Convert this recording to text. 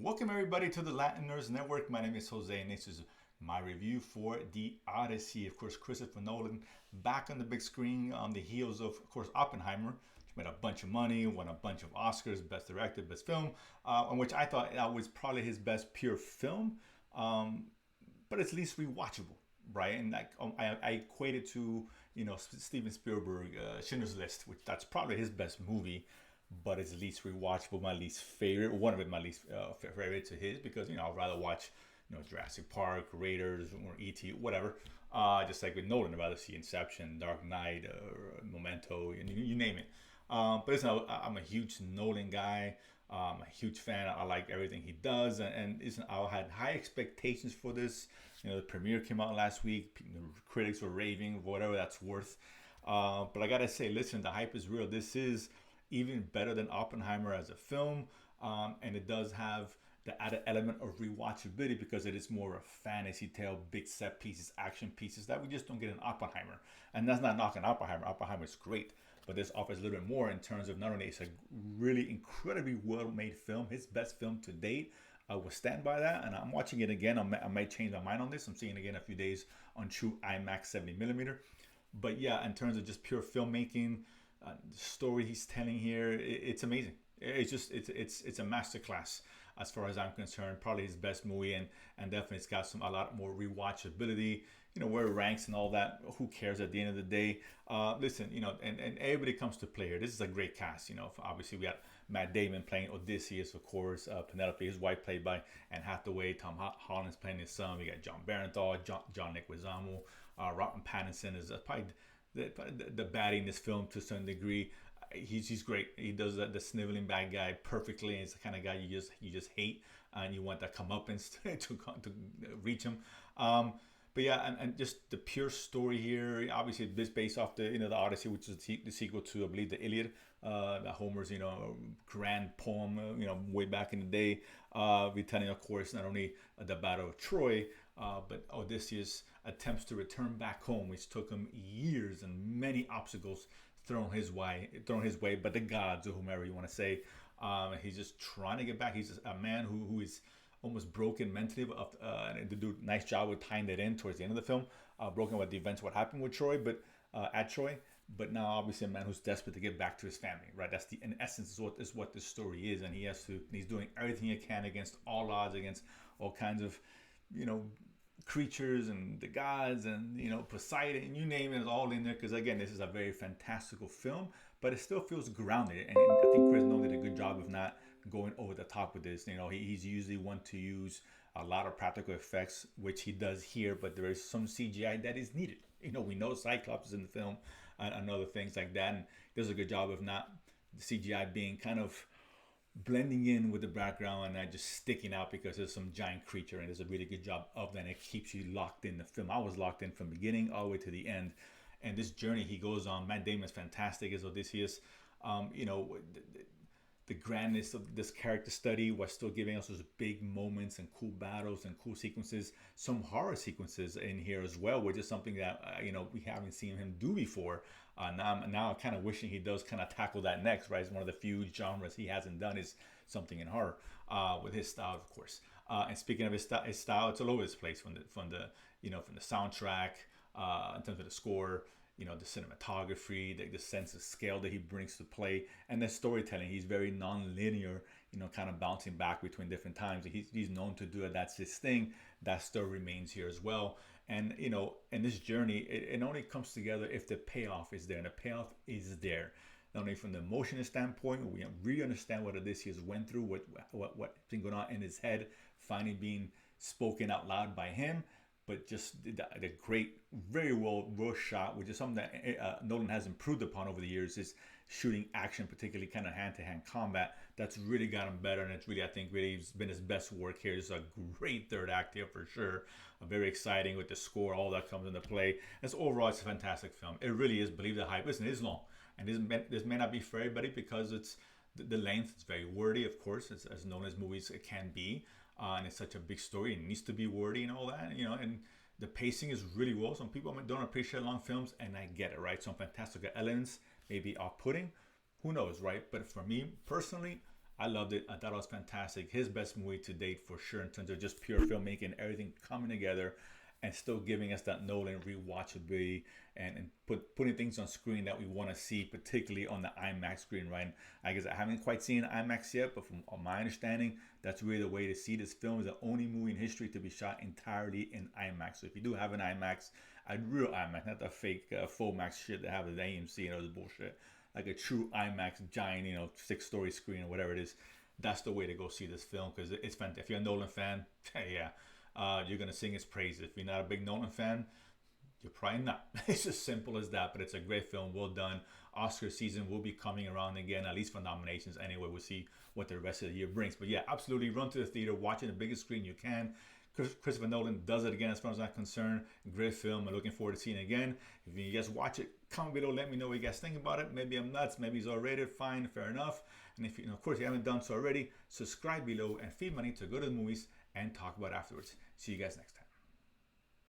Welcome everybody to the Latin Nerds Network. My name is Jose and this is my review for the Odyssey. Of course, Christopher Nolan back on the big screen on the heels of course, Oppenheimer, which made a bunch of money, won a bunch of Oscars, Best Director, Best Film, in which I thought that was probably his best pure film, but it's least rewatchable, right? And like I equate it to Steven Spielberg, Schindler's List, which that's probably his best movie, but it's least rewatchable, my least favorite, one of it my least favorite to his, because I'd rather watch Jurassic Park, Raiders, or E.T., whatever. Just like with Nolan, I'd rather see Inception, Dark Knight, Memento, you name it. But listen, I'm a huge Nolan guy. I'm a huge fan. I like everything he does, and listen, I had high expectations for this. The premiere came out last week. The critics were raving, whatever that's worth. But I gotta say, listen, the hype is real. This is even better than Oppenheimer as a film, and it does have the added element of rewatchability because it is more a fantasy tale, big set pieces, action pieces that we just don't get in Oppenheimer. And that's not knocking Oppenheimer. Oppenheimer is great, but this offers a little bit more in terms of not only it's a really incredibly well-made film, his best film to date. I will stand by that, and I'm watching it again. I might change my mind on this. I'm seeing it again in a few days on true IMAX 70mm. But yeah, in terms of just pure filmmaking, the story he's telling here, it's amazing. It's a masterclass as far as I'm concerned. Probably his best movie, and definitely it's got a lot more rewatchability. Where it ranks and all that, who cares at the end of the day? Listen, and everybody comes to play here. This is a great cast. Obviously we got Matt Damon playing Odysseus, of course. Penelope, his wife, played by Anne Hathaway. Tom Holland's playing his son. We got John Barenthal, John Leguizamo. Robert Pattinson is probably the baddie in this film to a certain degree. He's great. He does the sniveling bad guy perfectly. It's the kind of guy you just hate, and you want that comeuppance to reach him. But yeah, and just the pure story here. Obviously, this based off the Odyssey, which is the sequel to, I believe, the Iliad, the Homer's grand poem, way back in the day. Retelling, of course, not only the Battle of Troy, but Odysseus attempts to return back home, which took him years and many obstacles thrown his way. But the gods, or whomever you want to say, he's just trying to get back. He's a man who is almost broken mentally, and they do a nice job with tying that in towards the end of the film. Broken with the events, what happened with Troy, but at Troy. But now, obviously, a man who's desperate to get back to his family, right? That's in essence is what this story is, and he's doing everything he can against all odds, against all kinds of, creatures and the gods and Poseidon, you name it, is all in there. Because again, this is a very fantastical film, but it still feels grounded, and I think Chris Nolan did a good job of not going over the top with this. He's usually one to use a lot of practical effects, which he does here, but there is some CGI that is needed. We know Cyclops is in the film and other things like that, and does a good job of not the CGI being kind of blending in with the background and not just sticking out because there's some giant creature, and does a really good job of that. And it keeps you locked in the film. I was locked in from beginning all the way to the end, and this journey he goes on. Matt Damon is fantastic as Odysseus. The grandness of this character study was still giving us those big moments and cool battles and cool sequences, some horror sequences in here as well, which is something that we haven't seen him do before. Now I'm kind of wishing he does kind of tackle that next, right? It's one of the few genres he hasn't done is something in horror, with his style, of course. And speaking of his style, it's all over this place, from the soundtrack, in terms of the score, the cinematography, the sense of scale that he brings to play, and the storytelling. He's very non-linear, kind of bouncing back between different times. He's known to do it. That's his thing. That still remains here as well. And in this journey, it only comes together if the payoff is there, and the payoff is there. Not only from the emotional standpoint, we really understand what Odysseus went through, what's been going on in his head, finally being spoken out loud by him. But just the great, very well shot, which is something that Nolan has improved upon over the years, is shooting action, particularly kind of hand-to-hand combat. That's really gotten better, and it's really, I think, really been his best work here. It's a great third act here for sure. Very exciting with the score, all that comes into play. And so overall, it's a fantastic film. It really is. Believe the hype. Listen, it is long, and this may not be for everybody because it's the length. It's very wordy, of course, as Nolan's movies can be. And it's such a big story. It needs to be wordy and all that, and the pacing is really well. Some people don't appreciate long films, and I get it, right? Some fantastic elements may be off-putting. Who knows, right? But for me personally, I loved it. I thought it was fantastic. His best movie to date for sure in terms of just pure filmmaking, everything coming together and still giving us that Nolan rewatchability and putting things on screen that we want to see, particularly on the IMAX screen, right? I guess I haven't quite seen IMAX yet, but from my understanding, that's really the way to see this film. Is the only movie in history to be shot entirely in IMAX. So if you do have an IMAX, a real IMAX, not the fake full max shit they have at the AMC and all this bullshit, like a true IMAX giant, 6-story screen or whatever it is, that's the way to go see this film because it's fantastic. If you're a Nolan fan, yeah, you're gonna sing his praises. If you're not a big Nolan fan, you're probably not. It's as simple as that, but it's a great film. Well done. Oscar season will be coming around again, at least for nominations anyway. We'll see what the rest of the year brings. But yeah, absolutely run to the theater, watch it on the biggest screen you can. Christopher Nolan does it again as far as I'm concerned. Great film. I'm looking forward to seeing it again. If you guys watch it, comment below. Let me know what you guys think about it. Maybe I'm nuts. Maybe it's R-rated. Fine. Fair enough. And if you, of course, you haven't done so already, subscribe below and feed money to go to the movies and talk about it afterwards. See you guys next time.